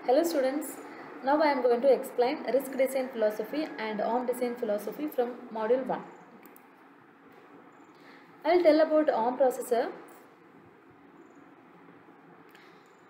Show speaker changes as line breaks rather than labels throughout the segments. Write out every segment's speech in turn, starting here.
Hello students, now I am going to explain risk design philosophy and ARM design philosophy from module 1. I will tell about ARM processor.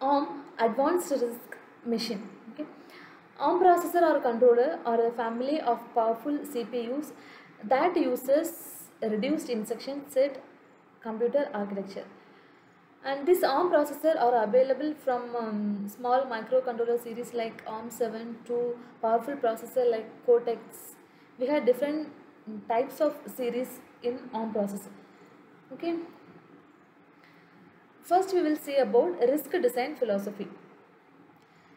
ARM advanced risk machine. Okay. ARM processor or controller are a family of powerful CPUs that uses reduced instruction set computer architecture. And this ARM processor are available from small microcontroller series like ARM7 to powerful processor like Cortex. We have different types of series in ARM processor. Okay. First we will see about risk design philosophy.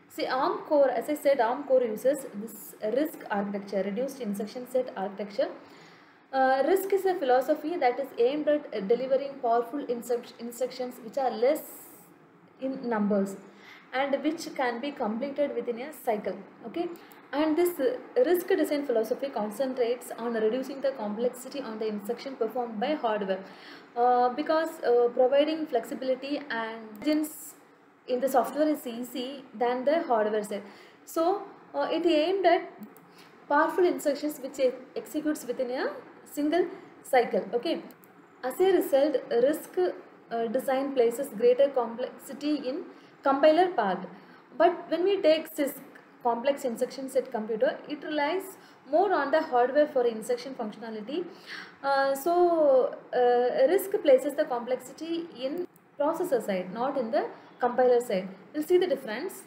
See, ARM core, as I said, ARM core uses this risk architecture, reduced instruction set architecture. Risk is a philosophy that is aimed at delivering powerful instructions which are less in numbers and which can be completed within a cycle. Okay, and this risk design philosophy concentrates on reducing the complexity on the instruction performed by hardware because providing flexibility and intelligence in the software is easy than the hardware side. So it aimed at powerful instructions which executes within a single cycle. Okay, as a result, risk design places greater complexity in compiler part. But when we take CISC, complex instruction set computer, it relies more on the hardware for instruction functionality. Risk places the complexity in processor side, not in the compiler side. We'll see the difference.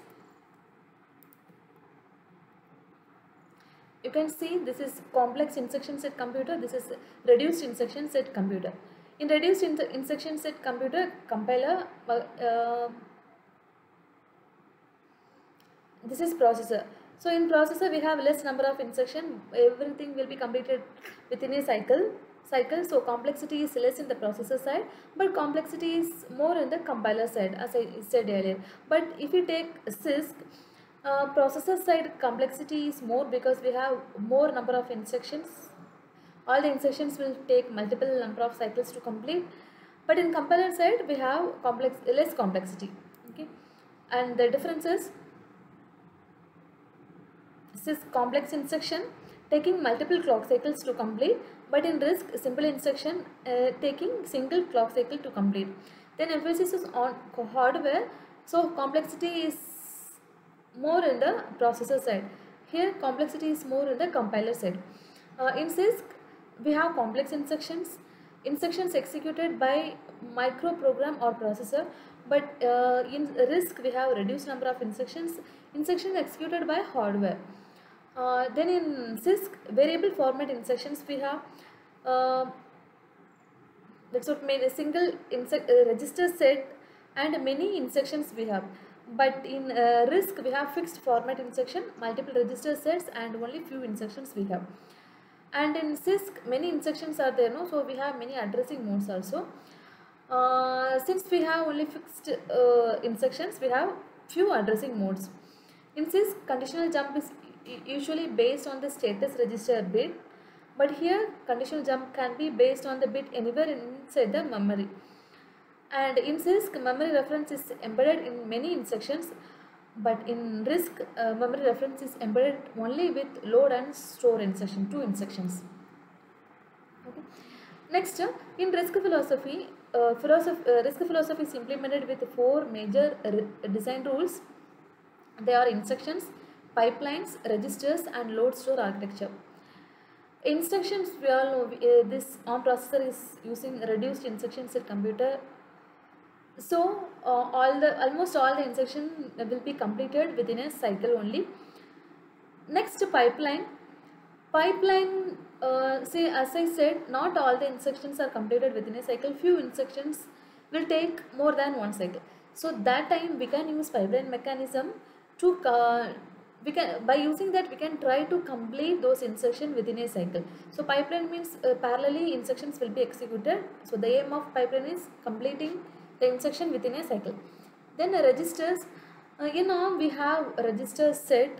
You can see this is complex instruction set computer, this is reduced instruction set computer. In reduced instruction set computer, compiler, this is processor. So in processor we have less number of instruction, everything will be completed within a cycle. So complexity is less in the processor side, but complexity is more in the compiler side, as I said earlier. But if you take CISC, processor side complexity is more because we have more number of instructions. All the instructions will take multiple number of cycles to complete. But in compiler side we have less complexity. Okay, and the difference is CISC complex instruction taking multiple clock cycles to complete, but in RISC simple instruction taking single clock cycle to complete. Then emphasis is on hardware, so complexity is more in the processor side. Here complexity is more in the compiler side. In CISC we have complex instructions executed by microprogram or processor, but in RISC we have reduced number of instructions executed by hardware. Then in CISC variable format instructions we have that's what made a single register set and many instructions we have. But in RISC we have fixed format instruction, multiple register sets and only few instructions we have. And in CISC many instructions are there, no? So we have many addressing modes also. Since we have only fixed instructions, we have few addressing modes. In CISC conditional jump is usually based on the status register bit, but here conditional jump can be based on the bit anywhere inside the memory. And in CISC memory reference is embedded in many instructions, but in RISC memory reference is embedded only with load and store instruction, two instructions. Okay. Next, in RISC philosophy, RISC philosophy is implemented with four major design rules. They are instructions, pipelines, registers and load store architecture. Instructions, we all know this ARM processor is using reduced instruction set computer. So almost all the instruction will be completed within a cycle only. Next, pipeline. Say as I said, not all the instructions are completed within a cycle. Few instructions will take more than one cycle. So that time we can use pipeline mechanism to by using that we can try to complete those instructions within a cycle. So pipeline means parallelly instructions will be executed. So the aim of pipeline is completing the instruction within a cycle. Then registers. In ARM we have register set,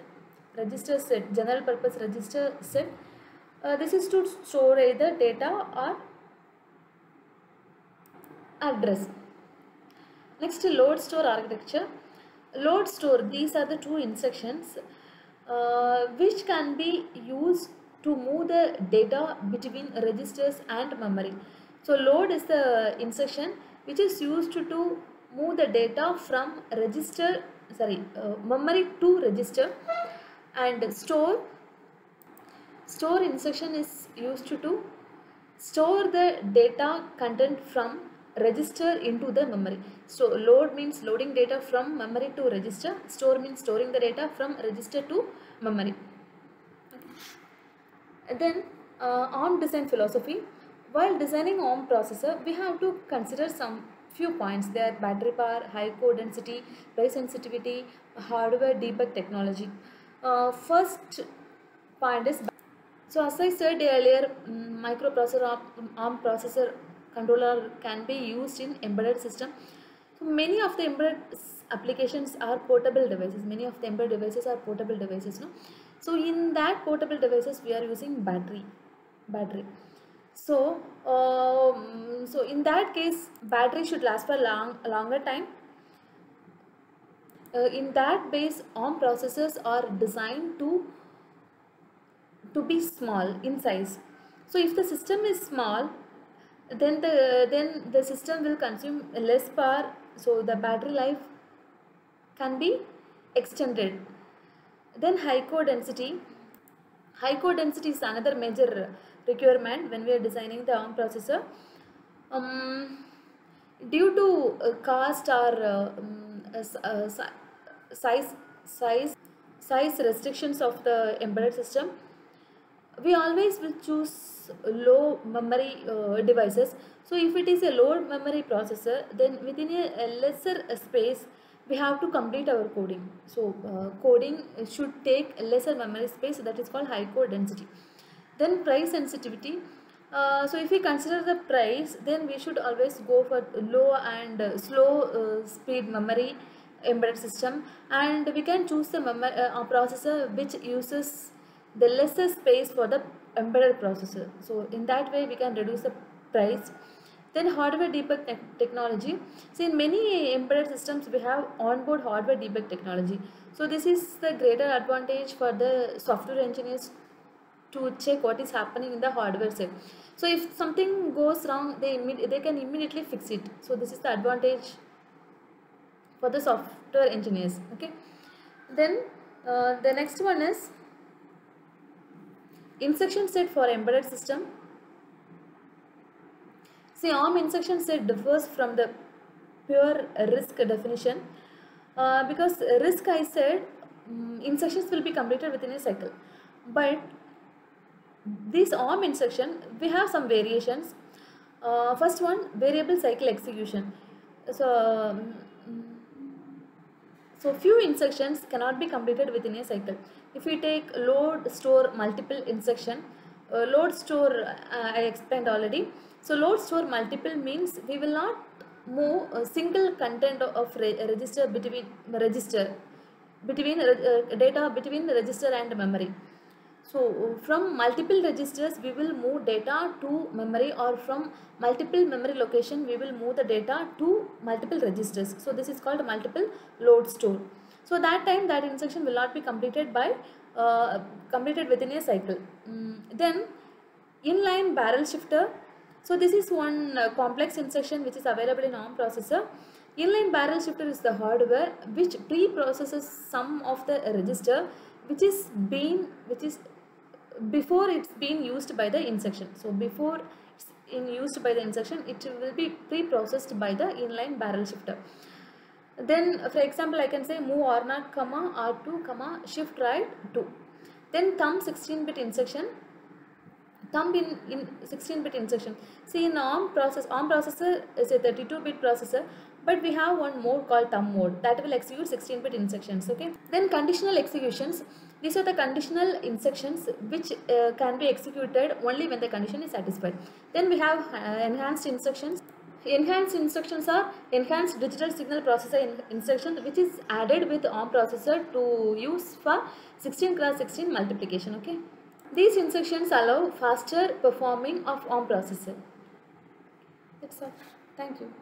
general purpose register set. This is to store either data or address. Next, load store architecture. load, store, these are the two instructions which can be used to move the data between registers and memory. So load is the instruction which is used to move the data from register, memory to register. And store instruction is used to store the data content from register into the memory. So load means loading data from memory to register. Store means storing the data from register to memory. And then ARM design philosophy. While designing ARM processor, we have to consider some few points. They are battery power, high core density, price sensitivity, hardware debug technology. First point is, so as I said earlier, microprocessor ARM processor controller can be used in embedded system. So many of the embedded applications are portable devices. Many of the embedded devices are portable devices. No? So in that portable devices, we are using battery. So so in that case, battery should last for a longer time. In that base, ARM processors are designed to be small in size. So if the system is small, then the system will consume less power, so the battery life can be extended. Then high core density. High core density is another major requirement when we are designing the ARM processor. Due to cost or size restrictions of the embedded system, we always will choose low memory devices. So if it is a low memory processor, then within a lesser space we have to complete our coding. So coding should take lesser memory space, that is called high core density. Then price sensitivity. So if we consider the price, then we should always go for low and slow speed memory embedded system, and we can choose the processor which uses the lesser space for the embedded processor. So in that way we can reduce the price. Then hardware debug technology. So in many embedded systems we have onboard hardware debug technology. So this is the greater advantage for the software engineers to check what is happening in the hardware side. So if something goes wrong, they can immediately fix it. So this is the advantage for the software engineers. Okay. Then the next one is instruction set for embedded system. See, ARM instruction set differs from the pure RISC definition because RISC, I said, instructions will be completed within a cycle, but this ARM instruction we have some variations. First one, variable cycle execution. So so few instructions cannot be completed within a cycle. If we take load, store, multiple instruction, load, store I explained already. So load, store, multiple means we will not move a single content of register between data between the register and memory. So from multiple registers we will move data to memory, or from multiple memory location we will move the data to multiple registers. So this is called multiple load store. So that time that instruction will not be completed by completed within a cycle. Then inline barrel shifter. So this is one complex instruction which is available in ARM processor. Inline barrel shifter is the hardware which pre-processes some of the register which is before it's being used by the instruction. So before it's used by the instruction, it will be pre-processed by the inline barrel shifter. Then for example I can say move R0, R2, shift right 2. Then thumb 16-bit instruction. Thumb in 16-bit instruction. See, in ARM processor is a 32-bit processor, but we have one mode called thumb mode that will execute 16-bit instructions. Okay. Then conditional executions. These are the conditional instructions which can be executed only when the condition is satisfied. Then we have enhanced instructions. Enhanced instructions are enhanced digital signal processor instruction which is added with ARM processor to use for 16x16 multiplication. Okay. These instructions allow faster performing of ARM processor. That's all. Thank you.